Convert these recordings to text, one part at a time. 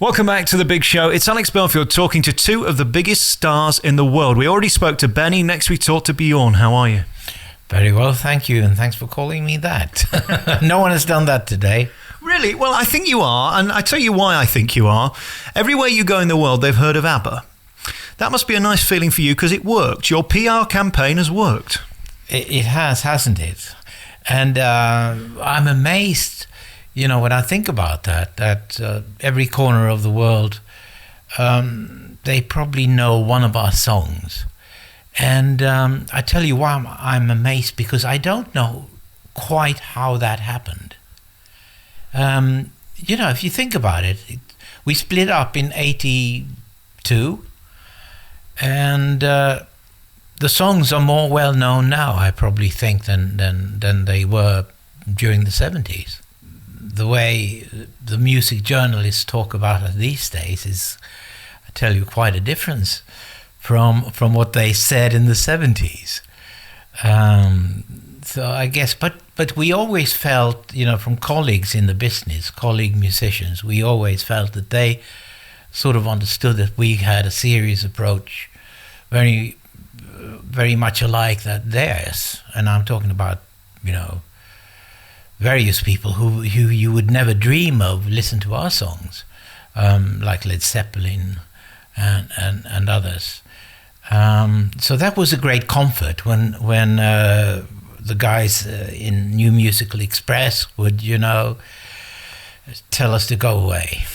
Welcome back to The Big Show. It's Alex Belfield talking to two of the biggest stars in the world. We already spoke to Benny. Next we talked to Bjorn. How are you? Very well, thank you, and thanks for calling me that. No one has done that today. Really? Well, I think you are, and I tell you why I think you are. Everywhere you go in the world, they've heard of ABBA. That must be a nice feeling for you because it worked. Your PR campaign has worked. It has, hasn't it? And I'm amazed, you know, when I think about that every corner of the world, they probably know one of our songs. And I tell you why I'm amazed, because I don't know quite how that happened. You know, if you think about it, we split up in 82, and the songs are more well known now, I probably think, than they were during the 70s. The way the music journalists talk about it these days is, I tell you, quite a difference from what they said in the 70s. So I guess, but we always felt, you know, from colleagues in the business, colleague musicians, we always felt that they sort of understood that we had a serious approach, very, very much alike that theirs. And I'm talking about, you know, various people who you would never dream of listen to our songs, like Led Zeppelin and others. So that was a great comfort when the guys in New Musical Express would, you know, tell us to go away.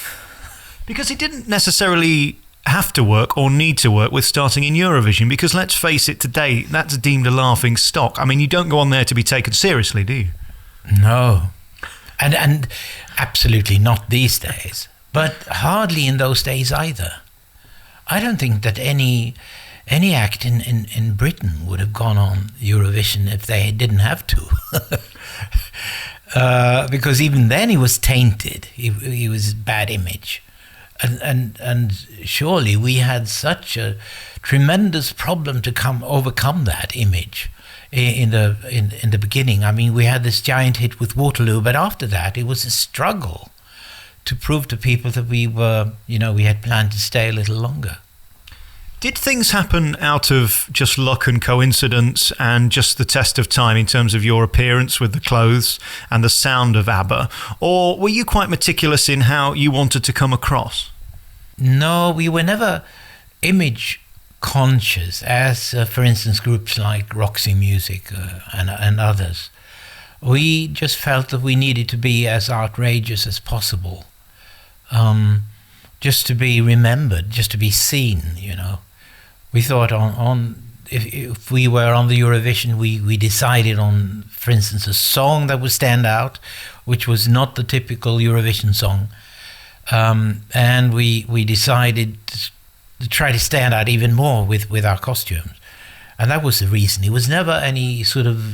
Because it didn't necessarily have to work or need to work with starting in Eurovision, because let's face it, today that's deemed a laughing stock. I mean, you don't go on there to be taken seriously, do you? No. And absolutely not these days. But hardly in those days either. I don't think that any act in Britain would have gone on Eurovision if they didn't have to. Because even then he was tainted. He was bad image. And surely we had such a tremendous problem to overcome that image in the beginning. I mean, we had this giant hit with Waterloo, but after that it was a struggle to prove to people that we were, you know, we had planned to stay a little longer. Did things happen out of just luck and coincidence and just the test of time in terms of your appearance with the clothes and the sound of ABBA? Or were you quite meticulous in how you wanted to come across? No, we were never image conscious, as, for instance, groups like Roxy Music and others. We just felt that we needed to be as outrageous as possible. Just to be remembered, just to be seen, you know. We thought if we were on the Eurovision, we decided on, for instance, a song that would stand out, which was not the typical Eurovision song. And we decided to try to stand out even more with our costumes. And that was the reason. It was never any sort of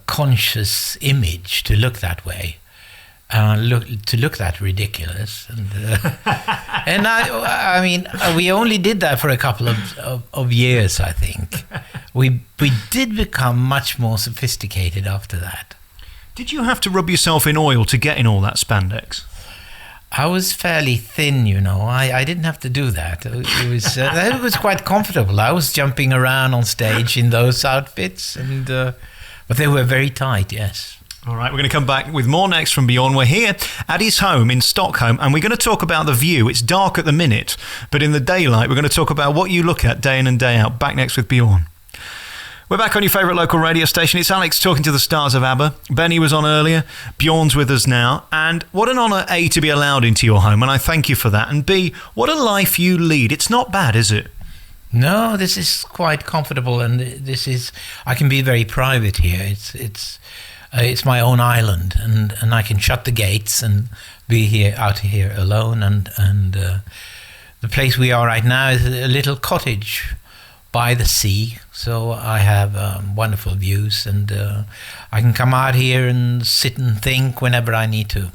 conscious image to look that way. Look that ridiculous, and I mean, we only did that for a couple of years. I think we did become much more sophisticated after that. Did you have to rub yourself in oil to get in all that spandex? I was fairly thin, you know. I didn't have to do that. It was quite comfortable. I was jumping around on stage in those outfits, but they were very tight. Yes. All right, we're going to come back with more next from Bjorn. We're here at his home in Stockholm, and we're going to talk about the view. It's dark at the minute, but in the daylight, we're going to talk about what you look at day in and day out. Back next with Bjorn. We're back on your favourite local radio station. It's Alex talking to the stars of ABBA. Benny was on earlier. Bjorn's with us now. And what an honour, A, to be allowed into your home, and I thank you for that. And B, what a life you lead. It's not bad, is it? No, this is quite comfortable, and I can be very private here. It's my own island, and I can shut the gates and be out here alone. And the place we are right now is a little cottage by the sea, so I have wonderful views, and I can come out here and sit and think whenever I need to.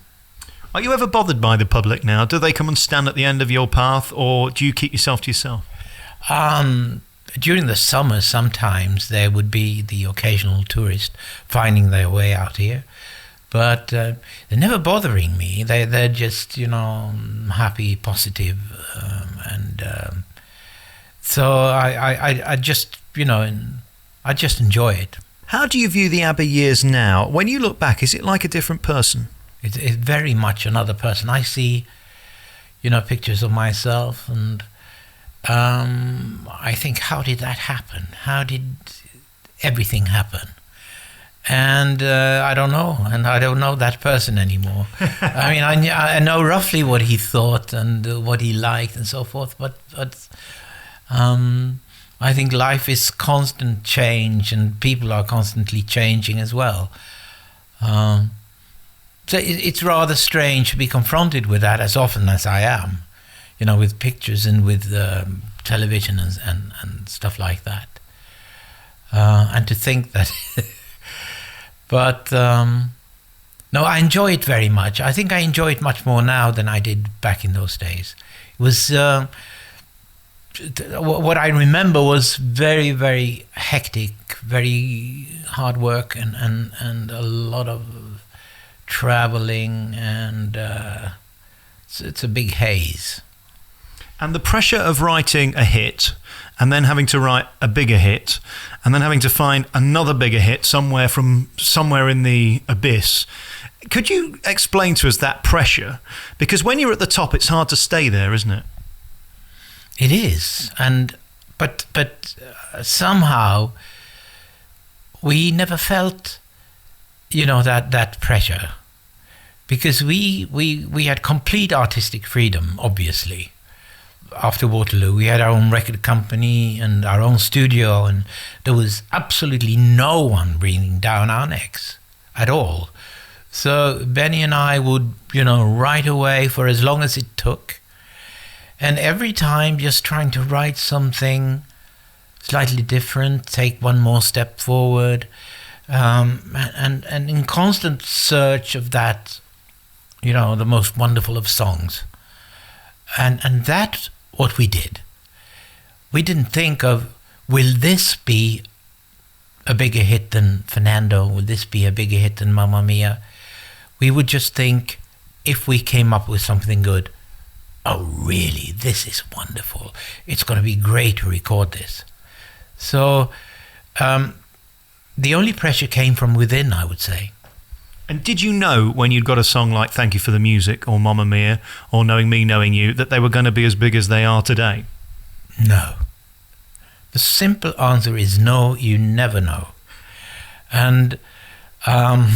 Are you ever bothered by the public now? Do they come and stand at the end of your path, or do you keep yourself to yourself? During the summer, sometimes there would be the occasional tourist finding their way out here. but they're never bothering me. They're just, happy, positive, and so I just, I just enjoy it. How do you view the ABBA years now? When you look back, is it like a different person? It's very much another person. I see, pictures of myself, and I think, how did that happen? How did everything happen? And I don't know, and I don't know that person anymore. I mean, I know roughly what he thought and what he liked and so forth, but I think life is constant change, and people are constantly changing as well. So it's rather strange to be confronted with that as often as I am, with pictures and with television and stuff like that. And to think that... But, no, I enjoy it very much. I think I enjoy it much more now than I did back in those days. It was... what I remember was very, very hectic, very hard work, and a lot of traveling, and it's a big haze. And the pressure of writing a hit, and then having to write a bigger hit, and then having to find another bigger hit somewhere in the abyss. Could you explain to us that pressure? Because when you're at the top, it's hard to stay there, isn't it? It is, but somehow we never felt, that pressure, because we had complete artistic freedom. Obviously, after Waterloo, we had our own record company and our own studio, and there was absolutely no one breathing down our necks at all. So Benny and I would, write away for as long as it took. And every time just trying to write something slightly different, take one more step forward, and in constant search of that, the most wonderful of songs. And that's what we did. We didn't think of, will this be a bigger hit than Fernando? Will this be a bigger hit than Mamma Mia? We would just think, if we came up with something good, oh, really, this is wonderful. It's going to be great to record this. So the only pressure came from within, I would say. And did you know when you'd got a song like Thank You for the Music or Mamma Mia or Knowing Me, Knowing You that they were going to be as big as they are today? No. The simple answer is no, you never know. And, well,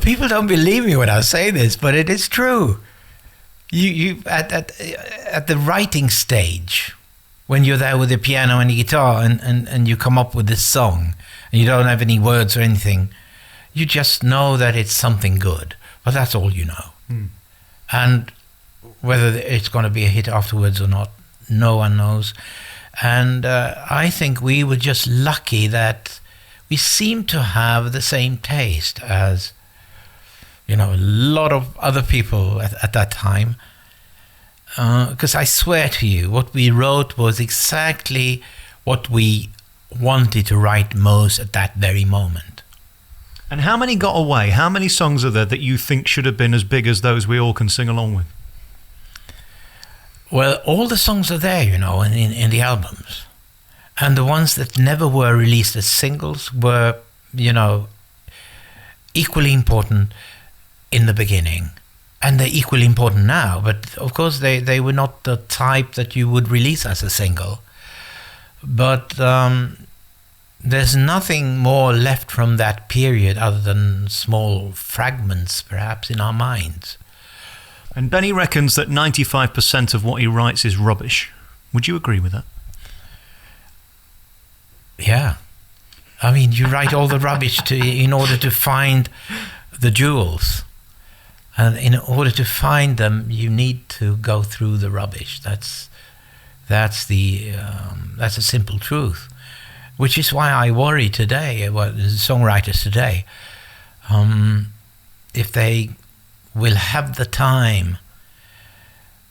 people don't believe me when I say this, but it is true. You at the writing stage, when you're there with the piano and the guitar and you come up with this song and you don't have any words or anything, you just know that it's something good. But that's all you know. And whether it's going to be a hit afterwards or not, no one knows. And I think we were just lucky that we seemed to have the same taste as a lot of other people at that time. Because I swear to you, what we wrote was exactly what we wanted to write most at that very moment. And how many got away? How many songs are there that you think should have been as big as those we all can sing along with? Well, all the songs are there, in the albums. And the ones that never were released as singles were, equally important in the beginning. And they're equally important now. But, of course, they were not the type that you would release as a single. But there's nothing more left from that period other than small fragments, perhaps, in our minds. And Benny reckons that 95% of what he writes is rubbish. Would you agree with that? Yeah. I mean, you write all the rubbish in order to find the jewels. And in order to find them, you need to go through the rubbish. That's a simple truth. Which is why I worry today, songwriters today, if they will have the time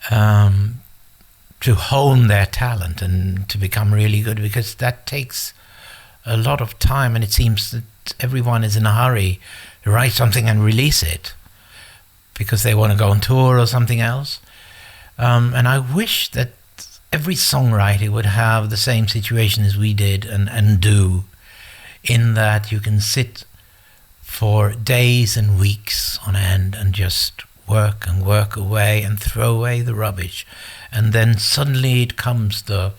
to hone their talent and to become really good, because that takes a lot of time, and it seems that everyone is in a hurry write something and release it because they want to go on tour or something else. And I wish that every songwriter would have the same situation as we did and do, in that you can sit for days and weeks on end and just work and work away and throw away the rubbish. And then suddenly it comes the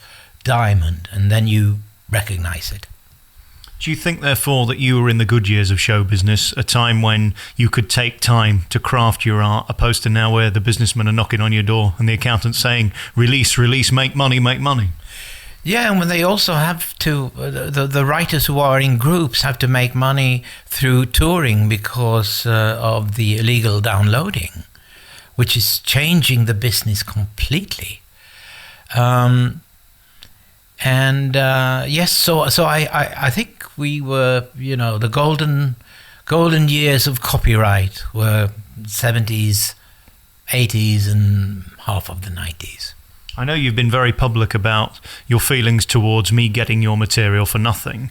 diamond, and then you recognize it. Do you think, therefore, that you were in the good years of show business, a time when you could take time to craft your art, opposed to now where the businessmen are knocking on your door and the accountant's saying, release, release, make money, make money? Yeah, and when they also have to, the writers who are in groups have to make money through touring because of the illegal downloading, which is changing the business completely. Yes, so I think we were, the golden years of copyright were 70s, 80s, and half of the 90s. I know you've been very public about your feelings towards me getting your material for nothing.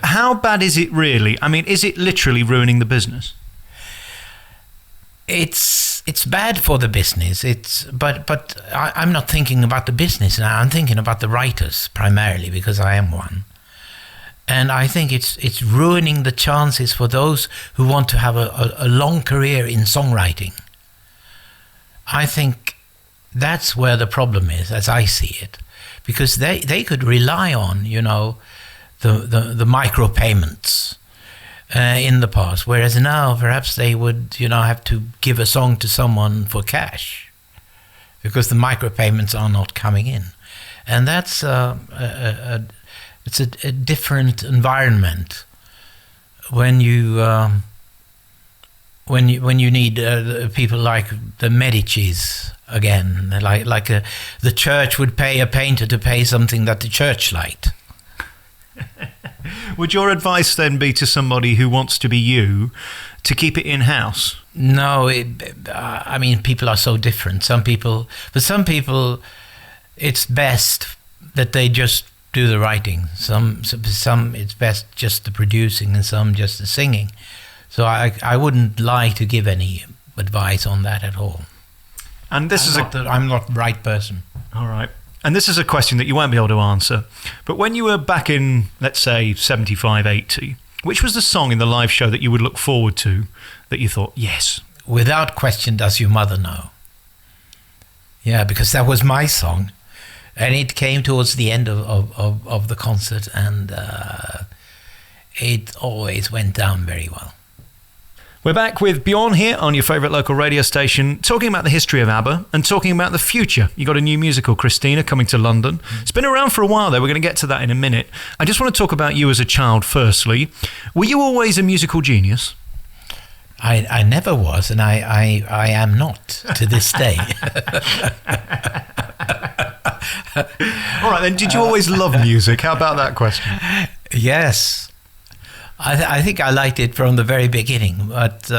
How bad is it really? I mean, is it literally ruining the business? It's bad for the business. But I'm not thinking about the business now. I'm thinking about the writers primarily, because I am one. And I think it's ruining the chances for those who want to have a long career in songwriting. I think that's where the problem is, as I see it, because they could rely on, the micropayments in the past, whereas now perhaps they would, have to give a song to someone for cash because the micropayments are not coming in, and that's it's a different environment when you need people like the Medicis again, like the church would pay a painter to pay something that the church liked. Would your advice then be to somebody who wants to be you to keep it in-house? No, I mean, people are so different. For some people, it's best that they just do the writing. Some it's best just the producing, and some just the singing. So I wouldn't like to give any advice on that at all. And I'm not the right person. All right. And this is a question that you won't be able to answer. But when you were back in, let's say, 75, 80, which was the song in the live show that you would look forward to, that you thought, yes? Without question, Does Your Mother Know? Yeah, because that was my song. And it came towards the end of the concert, and it always went down very well. We're back with Bjorn here on your favourite local radio station, talking about the history of ABBA and talking about the future. You got a new musical, Kristina, coming to London. It's been around for a while, though. We're going to get to that in a minute. I just want to talk about you as a child, firstly. Were you always a musical genius? I never was, and I am not to this day. All right, then, did you always love music? How about that question? Yes. I think I liked it from the very beginning, but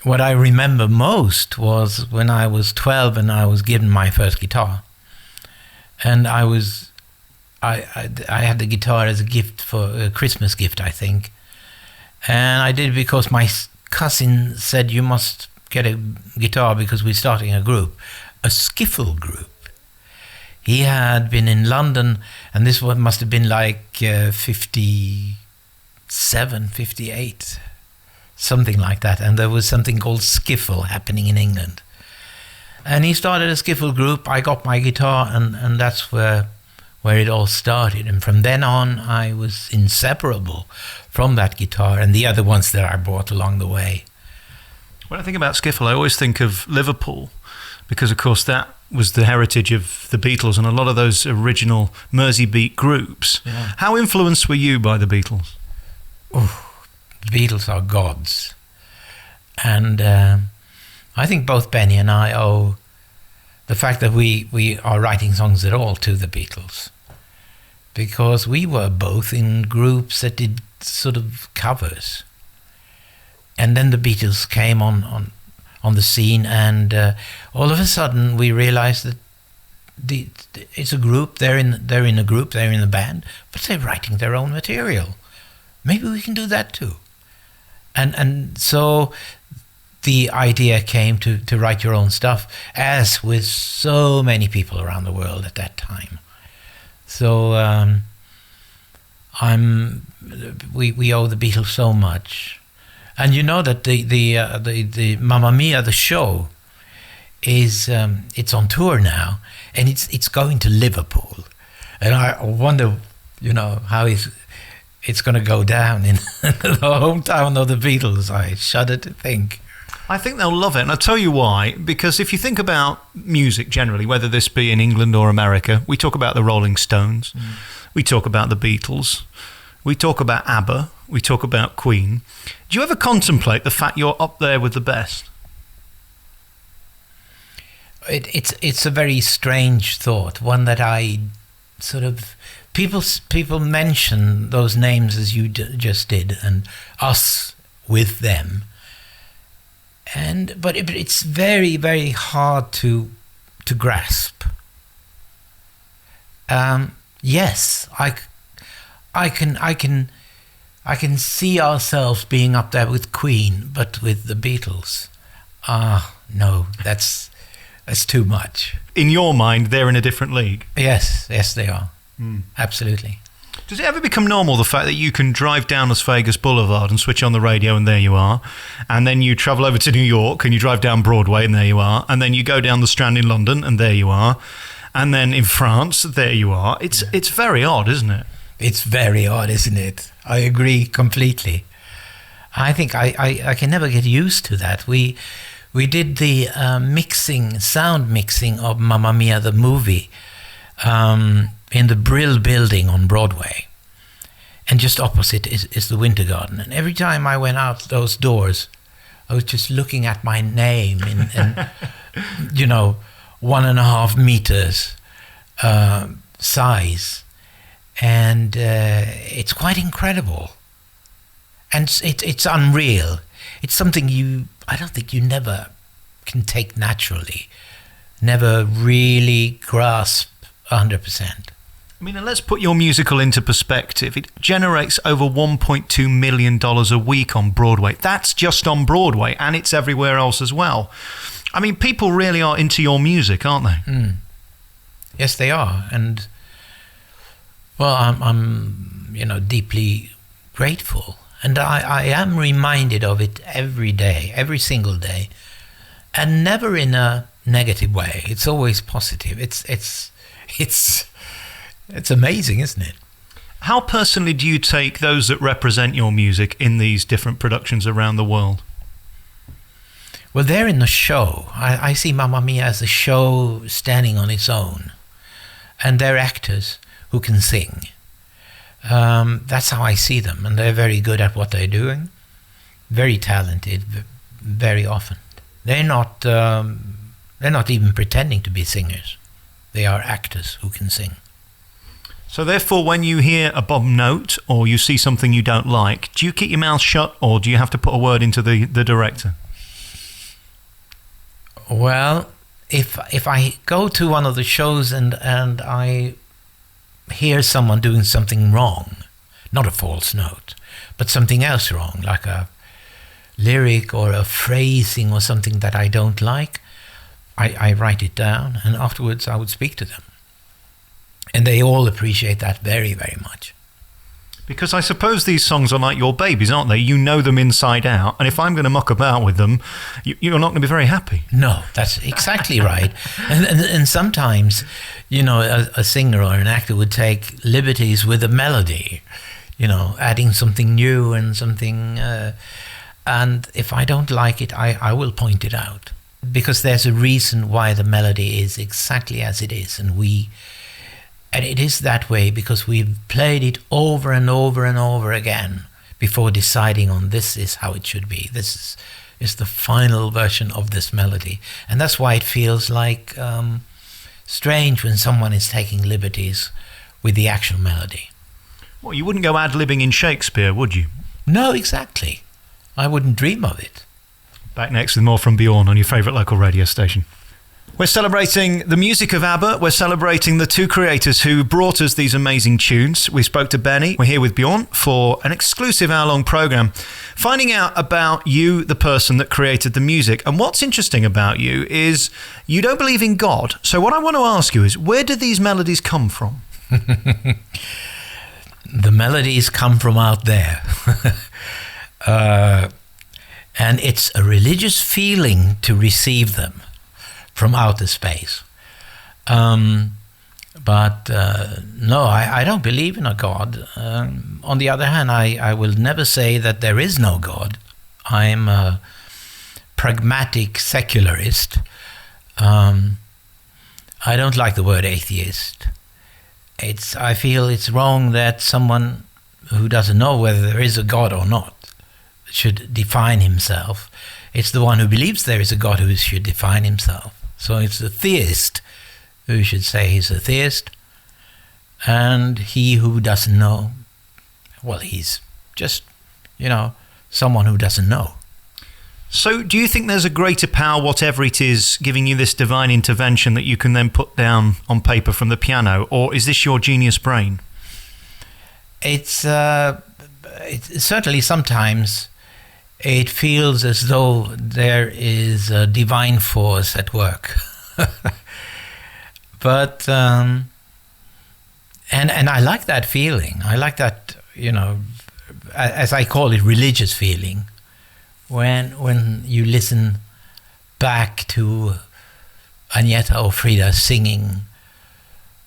what I remember most was when I was 12 and I was given my first guitar, and I had the guitar as a gift, for a Christmas gift, I think, and I did it because my cousin said, you must get a guitar because we're starting a group, a skiffle group. He had been in London, and this one must have been like 57, 58, something like that. And there was something called skiffle happening in England. And he started a skiffle group. I got my guitar, and that's where it all started. And from then on, I was inseparable from that guitar and the other ones that I brought along the way. When I think about skiffle, I always think of Liverpool, because, of course, that was the heritage of the Beatles and a lot of those original Merseybeat groups. Yeah. How influenced were you by the Beatles? Oh, the Beatles are gods. And I think both Benny and I owe the fact that we are writing songs at all to the Beatles, because we were both in groups that did sort of covers. And then the Beatles came on the scene, and all of a sudden we realized that it's a group, they're in a group, they're in a band, but they're writing their own material. Maybe we can do that too. And so the idea came to write your own stuff, as with so many people around the world at that time. So we owe the Beatles so much. And you know that the Mamma Mia, the show, is it's on tour now, and it's going to Liverpool, and I wonder, how it's going to go down in the hometown of the Beatles. I shudder to think. I think they'll love it, and I'll tell you why. Because if you think about music generally, whether this be in England or America, we talk about the Rolling Stones, we talk about the Beatles, we talk about ABBA, we talk about Queen. Do you ever contemplate the fact you're up there with the best? It's a very strange thought, one that I sort of... People mention those names as you just did, and us with them. But it's very, very hard to grasp. Yes, I can see ourselves being up there with Queen, but with the Beatles, no, that's too much. In your mind, they're in a different league. Yes, they are. Absolutely. Does it ever become normal, the fact that you can drive down Las Vegas Boulevard and switch on the radio and there you are, and then you travel over to New York and you drive down Broadway and there you are, and then you go down the Strand in London and there you are, and then in France, there you are. It's very odd, isn't it? It's very odd, isn't it? I agree completely. I think I can never get used to that. We did the sound mixing of Mamma Mia the movie in the Brill building on Broadway, and just opposite is the Winter Garden. And every time I went out those doors, I was just looking at my name in 1.5 meters size, and it's quite incredible, and it's unreal. It's something I don't think you never can take naturally, never really grasp 100%. I mean, and let's put your musical into perspective. It generates over $1.2 million a week on Broadway. That's just on Broadway, and it's everywhere else as well. I mean, people really are into your music, aren't they? Yes, they are. And, well, I'm deeply grateful. And I am reminded of it every day, every single day, and never in a negative way. It's always positive. It's amazing, isn't it? How personally do you take those that represent your music in these different productions around the world? Well, they're in the show. I see Mamma Mia as a show standing on its own. And they're actors who can sing. That's how I see them. And they're very good at what they're doing. Very talented, very often. They're not even pretending to be singers. They are actors who can sing. So therefore, when you hear a bottom note or you see something you don't like, do you keep your mouth shut or do you have to put a word into the director? Well, if I go to one of the shows and I hear someone doing something wrong, not a false note, but something else wrong, like a lyric or a phrasing or something that I don't like, I write it down, and afterwards I would speak to them. And they all appreciate that very, very much. Because I suppose these songs are like your babies, aren't they? You know them inside out, and if I'm going to muck about with them, you're not going to be very happy. No, that's exactly right. And sometimes, a singer or an actor would take liberties with a melody, adding something new and something... and if I don't like it, I will point it out. Because there's a reason why the melody is exactly as it is, and it is that way because we've played it over and over and over again before deciding on this is how it should be. This is the final version of this melody. And that's why it feels like strange when someone is taking liberties with the actual melody. Well, you wouldn't go ad-libbing in Shakespeare, would you? No, exactly. I wouldn't dream of it. Back next with more from Bjorn on your favourite local radio station. We're celebrating the music of ABBA. We're celebrating the two creators who brought us these amazing tunes. We spoke to Benny. We're here with Bjorn for an exclusive hour-long program, finding out about you, the person that created the music. And what's interesting about you is you don't believe in God. So what I want to ask you is, where do these melodies come from? The melodies come from out there. And it's a religious feeling to receive them from outer space. But no, I don't believe in a God. On the other hand, I will never say that there is no God. I'm a pragmatic secularist. I don't like the word atheist. I feel it's wrong that someone who doesn't know whether there is a God or not should define himself. It's the one who believes there is a God who should define himself. So it's the theist who should say he's a theist, and he who doesn't know, well, he's just, someone who doesn't know. So do you think there's a greater power, whatever it is, giving you this divine intervention that you can then put down on paper from the piano, or is this your genius brain? It's certainly sometimes it feels as though there is a divine force at work. But, and I like that feeling. I like that, as I call it, religious feeling. When you listen back to Agneta or Frida singing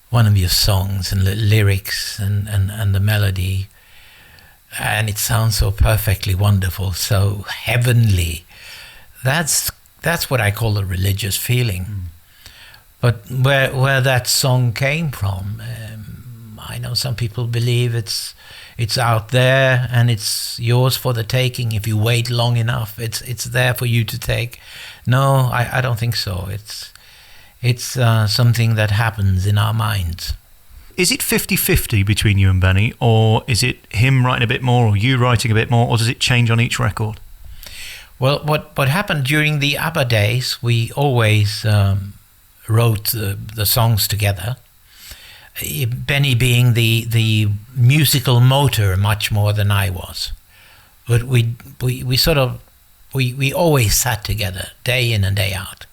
one of your songs and the lyrics and the melody, and it sounds so perfectly wonderful, so heavenly. That's what I call a religious feeling. But where that song came from, I know some people believe it's out there and it's yours for the taking if you wait long enough. It's there for you to take. No, I don't think so. It's something that happens in our minds. Is it 50-50 between you and Benny, or is it him writing a bit more or you writing a bit more, or does it change on each record? Well, what happened during the ABBA days, we always wrote the songs together. Benny being the musical motor much more than I was. But we always sat together day in and day out.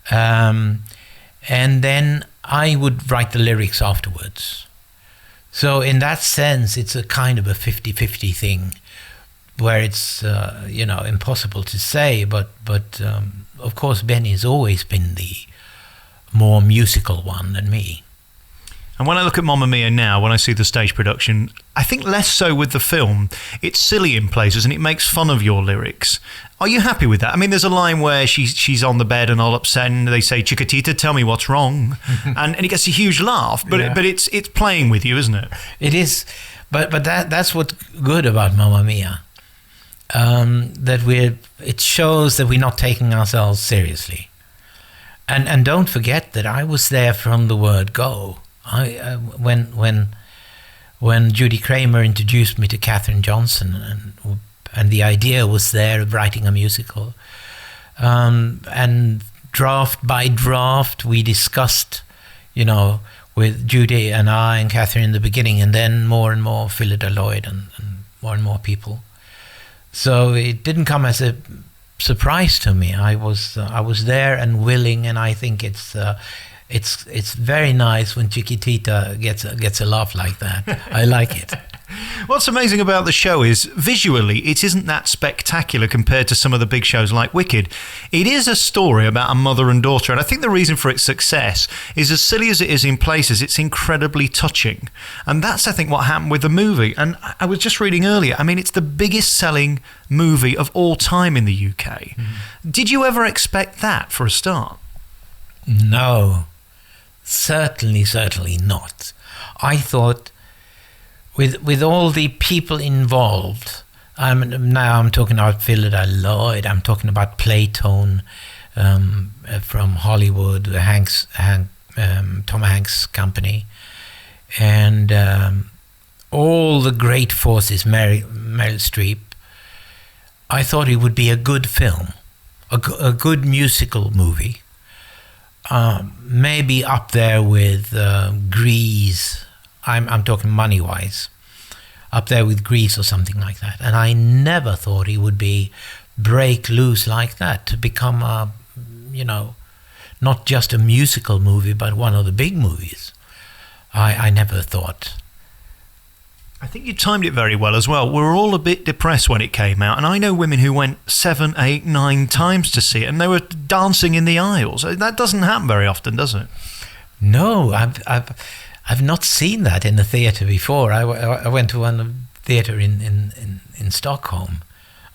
And then I would write the lyrics afterwards. So in that sense, it's a kind of a 50-50 thing, where it's impossible to say. But of course, Benny has always been the more musical one than me. And when I look at Mamma Mia now, when I see the stage production, I think less so with the film. It's silly in places and it makes fun of your lyrics. Are you happy with that? I mean, there's a line where she's on the bed and all upset and they say, "Chiquitita, tell me what's wrong." and it gets a huge laugh, but it's playing with you, isn't it? It is, but that's what's good about Mamma Mia. That it shows that we're not taking ourselves seriously. And don't forget that I was there from the word go. When Judy Kramer introduced me to Katherine Johnson, and the idea was there of writing a musical, and draft by draft we discussed, with Judy and I and Katherine in the beginning, and then more and more Philida Lloyd and more people. So it didn't come as a surprise to me. I was there and willing, and I think it's very nice when Chiquitita gets a laugh like that. I like it. What's amazing about the show is visually it isn't that spectacular compared to some of the big shows like Wicked. It is a story about a mother and daughter, and I think the reason for its success is, as silly as it is in places, it's incredibly touching. And that's, I think, what happened with the movie. And I was just reading earlier, I mean, it's the biggest selling movie of all time in the UK. Mm-hmm. Did you ever expect that for a start? No. Certainly not. I thought with all the people involved, I'm talking about Philida Lloyd, I'm talking about Playtone from Hollywood, Tom Hanks' company, and all the great forces, Meryl Streep. I thought it would be a good film, a good musical movie. maybe up there with Grease. I'm talking money-wise. Up there with Grease or something like that. And I never thought he would break loose like that to become a, not just a musical movie, but one of the big movies. I never thought. I think you timed it very well as well. We were all a bit depressed when it came out, and I know women who went 7, 8, 9 times to see it, and they were dancing in the aisles. That doesn't happen very often, does it? No, I've not seen that in the theatre before. I went to one theatre in Stockholm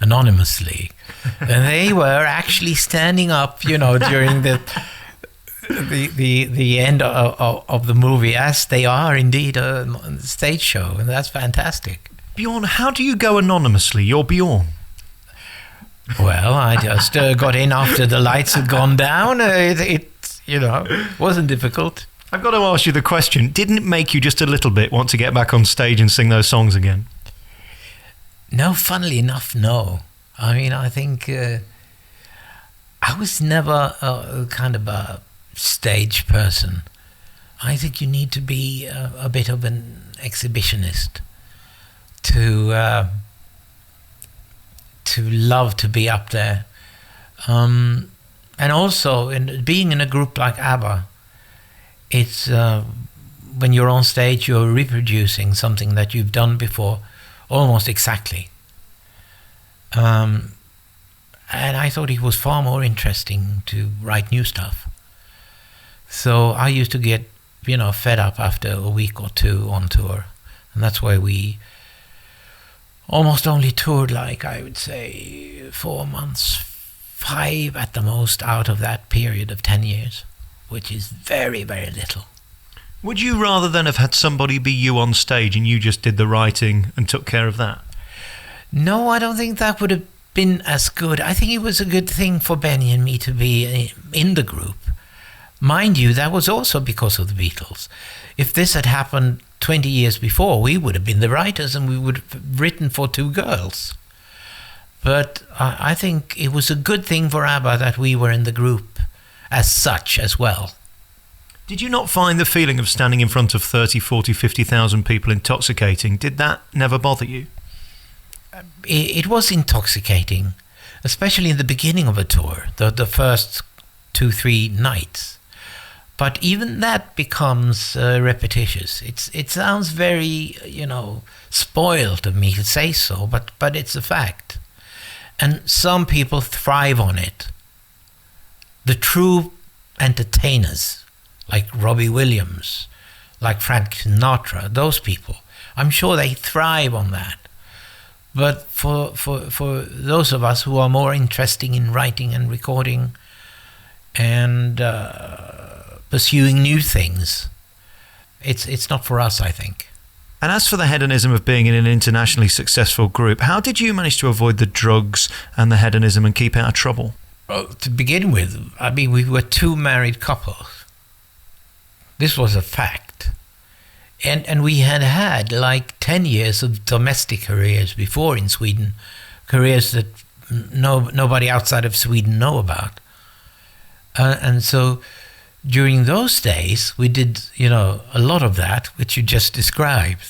anonymously, and they were actually standing up, during the end of the movie, as they are indeed a stage show, and that's fantastic. Bjorn, how do you go anonymously? You're Bjorn. Well, I just got in after the lights had gone down. It wasn't difficult. I've got to ask you the question, didn't it make you just a little bit want to get back on stage and sing those songs again? No, funnily enough, no. I mean, I think I was never a kind of a stage person. I think you need to be a bit of an exhibitionist to love to be up there. And also, being in a group like ABBA, it's when you're on stage, you're reproducing something that you've done before, almost exactly. And I thought it was far more interesting to write new stuff. So I used to get, fed up after a week or two on tour. And that's why we almost only toured, like I would say, 4 months, 5 at the most out of that period of 10 years, which is very, very little. Would you rather than have had somebody be you on stage and you just did the writing and took care of that? No, I don't think that would have been as good. I think it was a good thing for Benny and me to be in the group. Mind you, that was also because of the Beatles. If this had happened 20 years before, we would have been the writers and we would have written for 2 girls. But I think it was a good thing for ABBA that we were in the group as such as well. Did you not find the feeling of standing in front of 30, 40, 50,000 people intoxicating? Did that never bother you? It was intoxicating, especially in the beginning of a tour, the first 2-3 nights. But even that becomes repetitious. It sounds very, spoiled of me to say so, but it's a fact. And some people thrive on it. The true entertainers, like Robbie Williams, like Frank Sinatra, those people, I'm sure they thrive on that. But for those of us who are more interested in writing and recording and pursuing new things, it's not for us, I think. And as for the hedonism of being in an internationally successful group, how did you manage to avoid the drugs and the hedonism and keep out of trouble? Well, to begin with, I mean, we were 2 married couples. This was a fact. And we had like 10 years of domestic careers before in Sweden, careers that nobody outside of Sweden know about. And so during those days, we did, a lot of that, which you just described.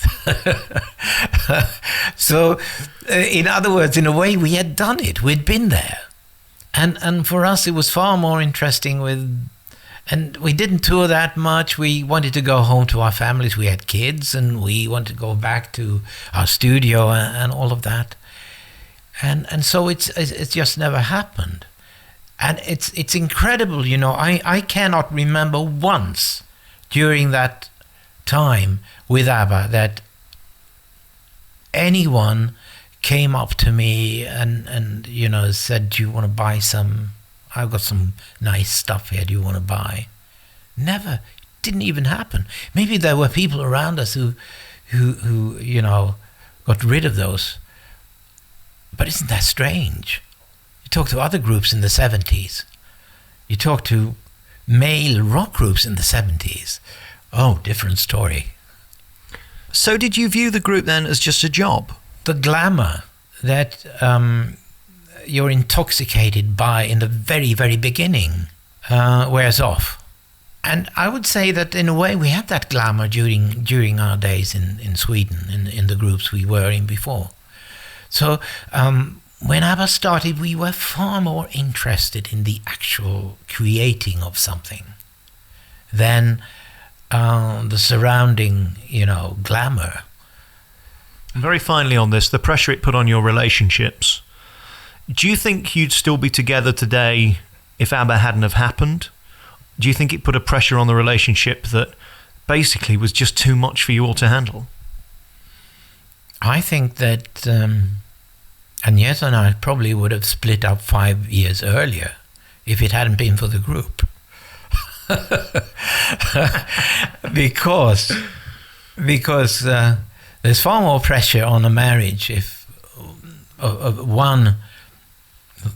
So, in other words, in a way, we had done it. We'd been there. And for us, it was far more interesting and we didn't tour that much. We wanted to go home to our families. We had kids, and we wanted to go back to our studio and all of that. And so it's just never happened. And it's incredible, I cannot remember once during that time with ABBA that anyone came up to me and said, do you want to buy some? I've got some nice stuff here. Do you want to buy? Never. Didn't even happen. Maybe there were people around us who got rid of those. But isn't that strange? You talk to other groups in the 70s. You talk to male rock groups in the 70s. Oh, different story. So did you view the group then as just a job? The glamour that you're intoxicated by in the very, very beginning wears off. And I would say that in a way we had that glamour during our days in Sweden, in the groups we were in before. So when ABBA started, we were far more interested in the actual creating of something than the surrounding, glamour. And very finally on this, the pressure it put on your relationships. Do you think you'd still be together today if ABBA hadn't have happened? Do you think it put a pressure on the relationship that basically was just too much for you all to handle? I think that Agnes and I probably would have split up 5 years earlier if it hadn't been for the group. because there's far more pressure on a marriage if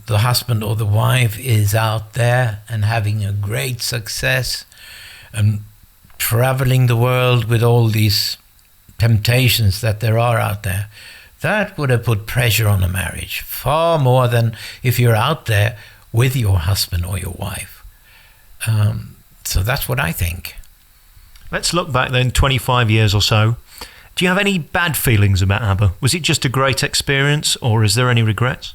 the husband or the wife is out there and having a great success and traveling the world with all these temptations that there are out there. That would have put pressure on a marriage far more than if you're out there with your husband or your wife. So that's what I think. Let's look back then 25 years or so. Do you have any bad feelings about ABBA? Was it just a great experience, or is there any regrets?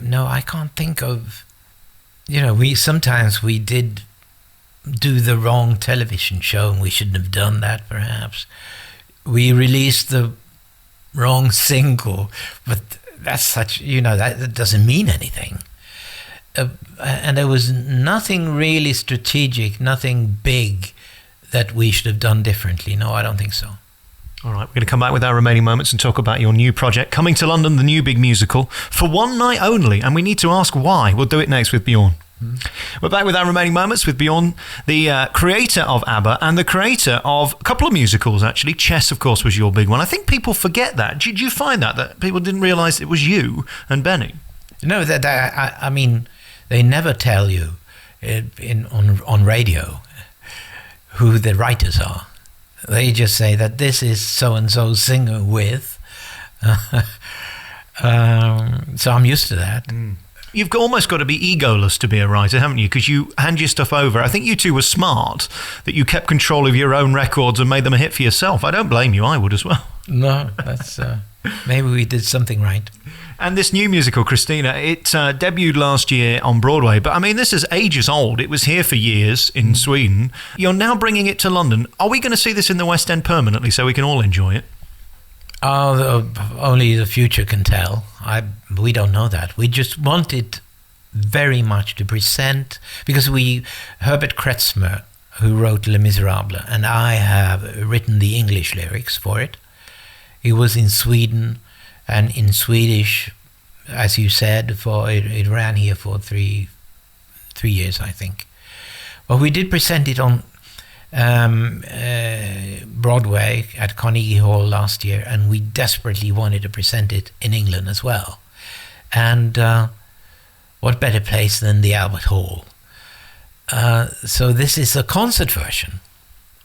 No, I can't think of. Sometimes we did do the wrong television show, and we shouldn't have done that. Perhaps we released the wrong single, but that's such. That doesn't mean anything. And there was nothing really strategic, nothing big that we should have done differently. No, I don't think so. All right, we're going to come back with our remaining moments and talk about your new project, coming to London, the new big musical, for one night only, and we need to ask why. We'll do it next with Bjorn. We're back with our remaining moments with Bjorn, the creator of ABBA and the creator of a couple of musicals, actually. Chess, of course, was your big one. I think people forget that. Did you find that people didn't realise it was you and Benny? No, I mean, they never tell you on radio who the writers are. They just say that this is so-and-so singer with. So I'm used to that. You've almost got to be egoless to be a writer, haven't you? Because you hand your stuff over. I think you two were smart, that you kept control of your own records and made them a hit for yourself. I don't blame you. I would as well. No, that's... maybe we did something right. And this new musical, Kristina, it debuted last year on Broadway. But, I mean, this is ages old. It was here for years in Sweden. You're now bringing it to London. Are we going to see this in the West End permanently so we can all enjoy it? Only the future can tell. We don't know that. We just wanted very much to present, because Herbert Kretzmer, who wrote Les Miserables, and I have written the English lyrics for it. He was in Sweden and in Swedish, as you said, it ran here for three years, I think. But we did present it on Broadway at Carnegie Hall last year, and we desperately wanted to present it in England as well. And what better place than the Albert Hall? So this is a concert version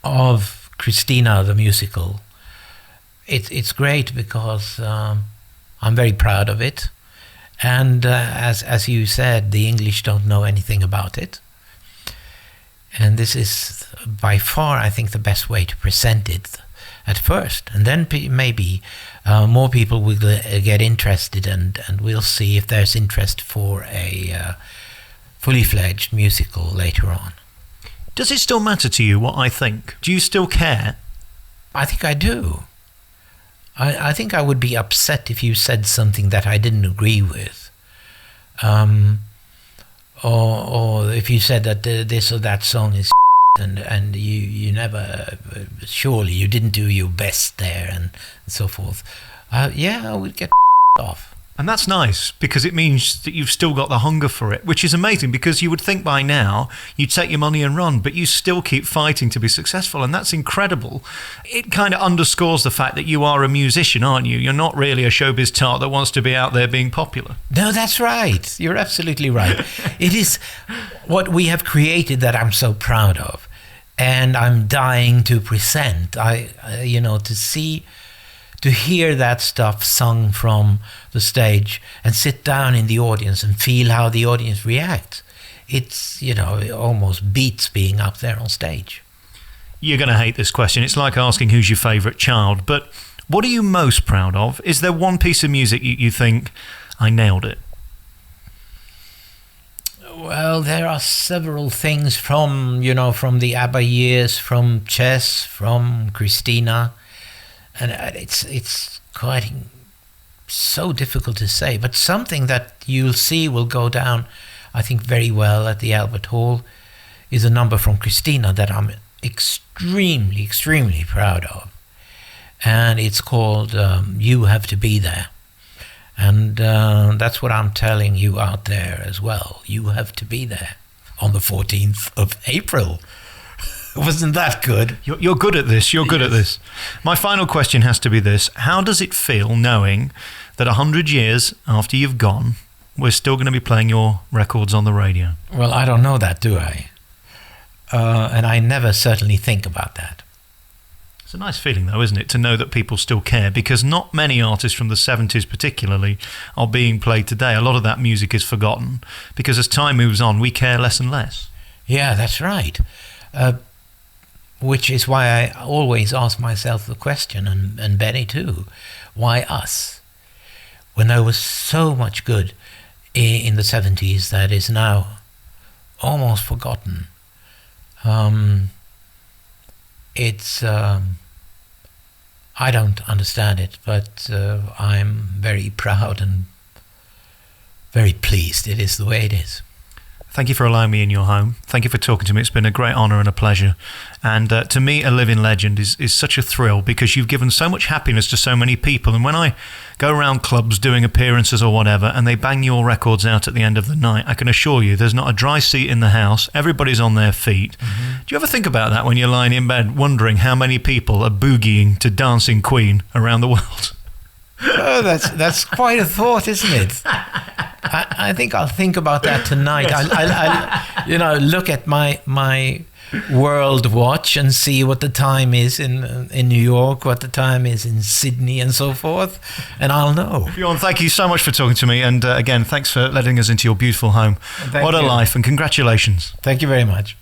of Kristina the musical. It's great because I'm very proud of it, and as you said, the English don't know anything about it, and this is by far, I think, the best way to present it at first, and then maybe more people will get interested, and we'll see if there's interest for a fully fledged musical later on. Does it still matter to you what I think? Do you still care? I think I do. I think I would be upset if you said something that I didn't agree with, or if you said that this or that song is and you never, surely you didn't do your best there and so forth. I would get off. And that's nice, because it means that you've still got the hunger for it, which is amazing, because you would think by now you'd take your money and run, but you still keep fighting to be successful, and that's incredible. It kind of underscores the fact that you are a musician, aren't you? You're not really a showbiz tart that wants to be out there being popular. No, that's right. You're absolutely right. It is what we have created that I'm so proud of, and I'm dying to present. To hear that stuff sung from the stage and sit down in the audience and feel how the audience reacts it's, you know, it almost beats being up there on stage. You're going to hate this question. It's like asking who's your favourite child. But what are you most proud of? Is there one piece of music you think, I nailed it? Well, there are several things from the ABBA years, from Chess, from Kristina. And it's quite so difficult to say. But something that you'll see will go down, I think, very well at the Albert Hall is a number from Kristina that I'm extremely, extremely proud of. And it's called You Have to Be There. And that's what I'm telling you out there as well. You have to be there on the 14th of April. Wasn't that good? You're good at this. You're good at this. My final question has to be this. How does it feel knowing that 100 years after you've gone, we're still going to be playing your records on the radio? Well, I don't know that, do I? And I never certainly think about that. It's a nice feeling, though, isn't it, to know that people still care, because not many artists from the 70s particularly are being played today. A lot of that music is forgotten, because as time moves on, we care less and less. Yeah, that's right. Which is why I always ask myself the question, and Benny too, why us? When there was so much good in the 70s that is now almost forgotten. I don't understand it, but I'm very proud and very pleased it is the way it is. Thank you for allowing me in your home. Thank you for talking to me. It's been a great honour and a pleasure. And to me, a living legend is such a thrill, because you've given so much happiness to so many people. And when I go around clubs doing appearances or whatever, and they bang your records out at the end of the night, I can assure you there's not a dry seat in the house. Everybody's on their feet. Mm-hmm. Do you ever think about that when you're lying in bed, wondering how many people are boogieing to Dancing Queen around the world? Oh, that's quite a thought, isn't it? I think I'll think about that tonight. I'll look at my world watch and see what the time is in New York, what the time is in Sydney, and so forth, and I'll know. Bjorn, thank you so much for talking to me, and again, thanks for letting us into your beautiful home. What a life, and congratulations. Thank you very much.